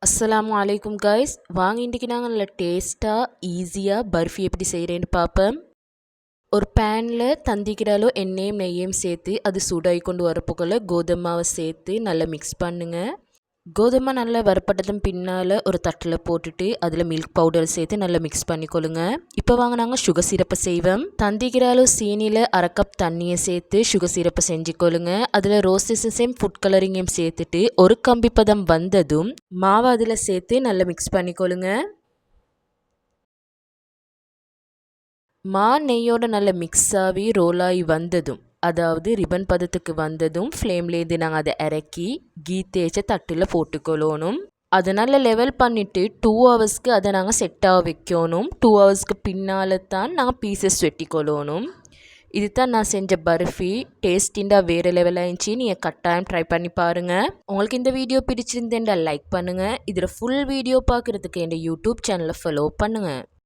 அஸ்ஸலாமு அலைக்கும் கைஸ். வாங்க இன்றைக்கி நாங்கள் நல்ல டேஸ்ட்டாக ஈஸியாக பர்ஃபி எப்படி செய்கிறேன்னு பார்ப்போம். ஒரு பேனில் தந்திக்கிறாலோ எண்ணெயும் நெய்யும் சேர்த்து அது சூடாகி கொண்டு வரப்போக்குள்ள கோதுமை மாவை சேர்த்து நல்லா மிக்ஸ் பண்ணுங்கள். கோதுமை நல்லா வரப்பட்டதும் பின்னால் ஒரு தட்டில் போட்டுட்டு அதில் மில்க் பவுடர் சேர்த்து நல்லா மிக்ஸ் பண்ணிக்கொள்ளுங்க. இப்போ வாங்க நாங்கள் சுகர் சிரப்பை செய்வோம். தந்திக்கிறாலோ சீனியில் 1/2 கப் தண்ணியை சேர்த்து சுகர் சிரப்பை செஞ்சுக்கொள்ளுங்க. அதில் ரோஸ்டஸையும் ஃபுட் கலரிங்கையும் சேர்த்துட்டு ஒரு கம்பி பதம் வந்ததும் மாவை அதில் சேர்த்து நல்லா மிக்ஸ் பண்ணிக்கொள்ளுங்க. நெய்யோட நல்லா மிக்ஸ் ஆகி ரோலாகி வந்ததும், அதாவது ரிப்பன் பதத்துக்கு வந்ததும் ஃப்ளேம்லேருந்து நாங்கள் அதை இறக்கி கீ தேய்ச்ச தட்டில் போட்டுக்கொள்ளணும். அதை நல்லா லெவல் பண்ணிவிட்டு 2 ஹவர்ஸ்க்கு அதை நாங்கள் செட்டாக வைக்கணும். 2 ஹவர்ஸ்க்கு பின்னால் தான் நாங்கள் பீசஸ் வெட்டிக்கொள்ளணும். இது தான் நான் செஞ்ச பர்ஃபி. டேஸ்டிண்டா வேறு லெவலாக இருந்துச்சு. நீங்கள் கட்டாயம் ட்ரை பண்ணி பாருங்கள். உங்களுக்கு இந்த வீடியோ பிடிச்சிருந்தேன்டா லைக் பண்ணுங்கள். இதில் ஃபுல் வீடியோ பார்க்குறதுக்கு என் யூடியூப் சேனலை ஃபாலோ பண்ணுங்கள்.